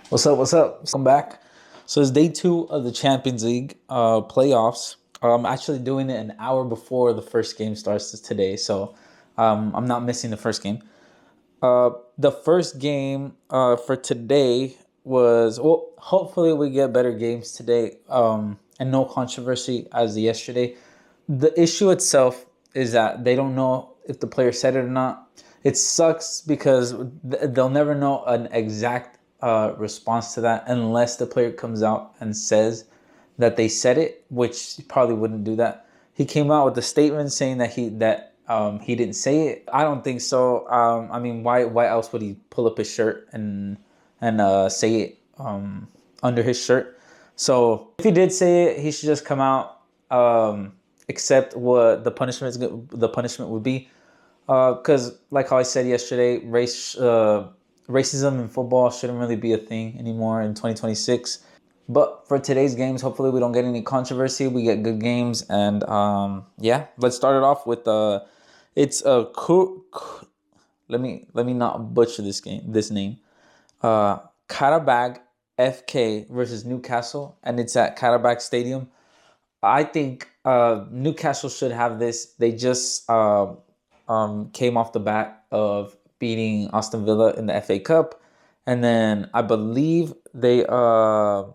What's up? What's up? Welcome back. So it's day two of the Champions League playoffs. I'm actually doing it an hour before the first game starts today, so I'm not missing the first game. The first game for today was well. Hopefully, we get better games today, and no controversy as yesterday. The issue itself is that they don't know if the player said it or not. It sucks because they'll never know an exact response to that unless the player comes out and says that they said it, which he probably wouldn't do that. He came out with a statement saying that he didn't say it. I don't think so. I mean, why else would he pull up his shirt and say it under his shirt? So if he did say it, he should just come out, accept what the punishment would be. Because like how I said yesterday, racism in football shouldn't really be a thing anymore in 2026. But for today's games, hopefully we don't get any controversy. We get good games, and yeah, let's start it off with it's a let me not butcher this name. Karabag FK versus Newcastle, and it's at Karabag Stadium. I think Newcastle should have this. They just came off the bat of beating Aston Villa in the FA Cup, and then I believe they won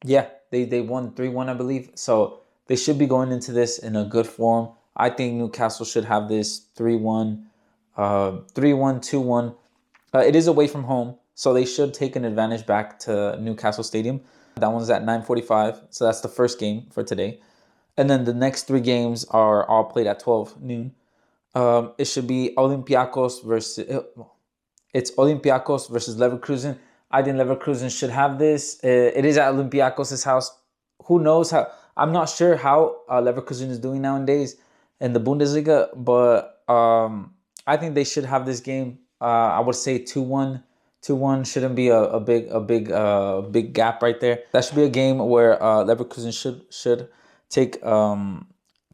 3-1, I believe. So they should be going into this in a good form. I think Newcastle should have this 3-1, 3-1, 2-1. It is away from home, so they should take an advantage back to Newcastle Stadium. That one's at 9:45, so that's the first game for today. And then the next three games are all played at 12 noon. It should be Olympiacos versus it's Olympiacos versus Leverkusen. I think Leverkusen should have this. It is at Olympiacos' house. Who knows how? I'm not sure how Leverkusen is doing nowadays in the Bundesliga, but I think they should have this game. I would say 2-1. 2-1 shouldn't be a big gap right there. That should be a game where Leverkusen should take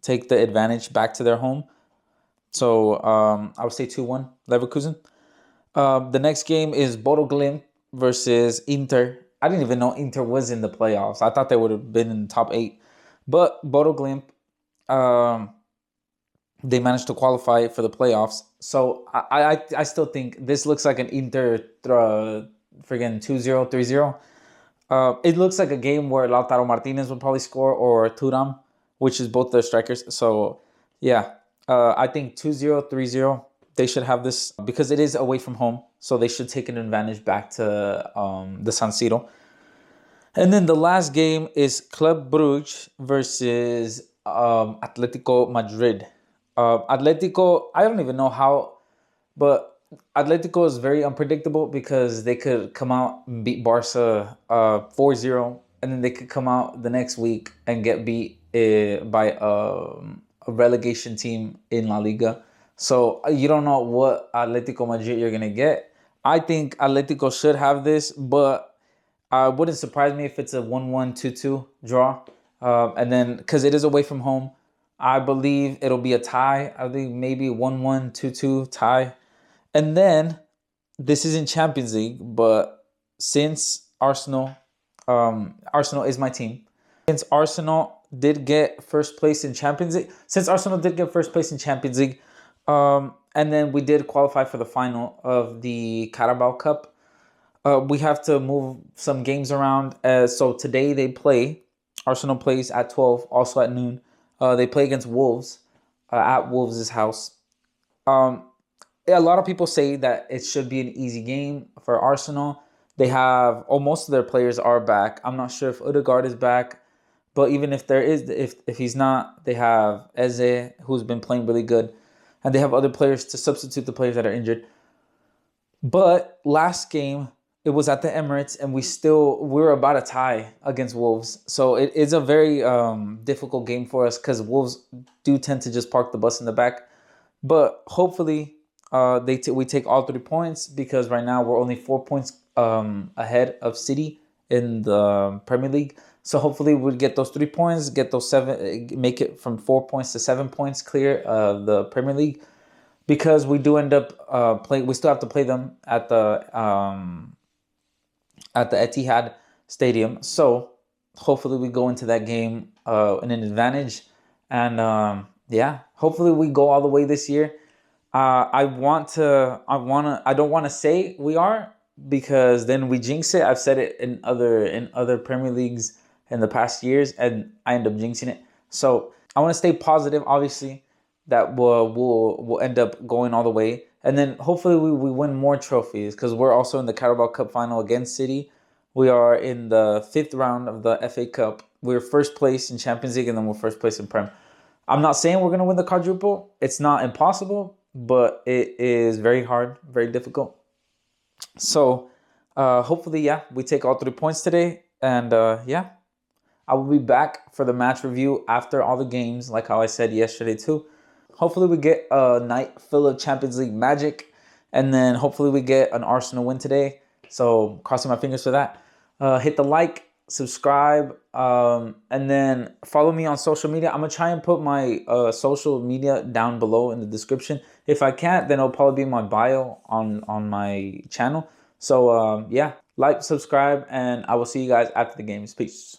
take the advantage back to their home. So I would say 2-1 Leverkusen. The next game is Bodo Glimt versus Inter. I didn't even know Inter was in the playoffs. I thought they would have been in the top eight. But Bodo Glimt, um, they managed to qualify for the playoffs. So I still think this looks like an Inter friggin' 2-0, 3-0. It looks like a game where Lautaro Martinez would probably score or Turam, which is both their strikers. So yeah, I think 2-0, 3-0. They should have this because it is away from home. So they should take an advantage back to the San Siro. And then the last game is Club Brugge versus Atletico Madrid. Atletico, I don't even know how, but Atletico is very unpredictable because they could come out and beat Barca 4-0, and then they could come out the next week and get beat by a relegation team in La Liga. So you don't know what Atletico Madrid you're going to get. I think Atletico should have this, but it wouldn't surprise me if it's a 1-1, 2-2 draw. And then, because it is away from home, I believe it'll be a tie. I think maybe 1-1, 2-2 tie. And then, this is in Champions League, but since Arsenal is my team. Since Arsenal did get first place in Champions League, and then we did qualify for the final of the Carabao Cup. We have to move some games around. So today Arsenal plays at 12, also at noon. They play against Wolves at Wolves' house. A lot of people say that it should be an easy game for Arsenal. They have most of their players are back. I'm not sure if Odegaard is back, but even if there is, if he's not, they have Eze, who's been playing really good, and they have other players to substitute the players that are injured. But last game, it was at the Emirates, and we were about to tie against Wolves. So it is a very difficult game for us because Wolves do tend to just park the bus in the back. But hopefully, we take all 3 points because right now we're only 4 points ahead of City in the Premier League. So hopefully we'll get those 3 points, get those make it from 4 points to 7 points clear the Premier League, because we do end up playing. We still have to play them at at the Etihad Stadium. So hopefully we go into that game in an advantage, and yeah, hopefully we go all the way this year. I don't want to say we are, because then we jinx it. I've said it in other Premier Leagues in the past years, and I end up jinxing it. So I want to stay positive. Obviously, that we'll end up going all the way, and then hopefully we win more trophies, because we're also in the Carabao Cup final against City. We are in the 5th round of the FA Cup. We're first place in Champions League, and then we're first place in Prem. I'm not saying we're gonna win the quadruple. It's not impossible, but it is very hard, very difficult. So hopefully, yeah, we take all 3 points today, and yeah, I will be back for the match review after all the games, like how I said yesterday too. Hopefully we get a night full of Champions League magic, and then hopefully we get an Arsenal win today. So crossing my fingers for that. Hit the like, subscribe, and then follow me on social media. I'm gonna try and put my social media down below in the description. If I can't, then it'll probably be in my bio on my channel. So yeah, like, subscribe, and I will see you guys after the games. Peace.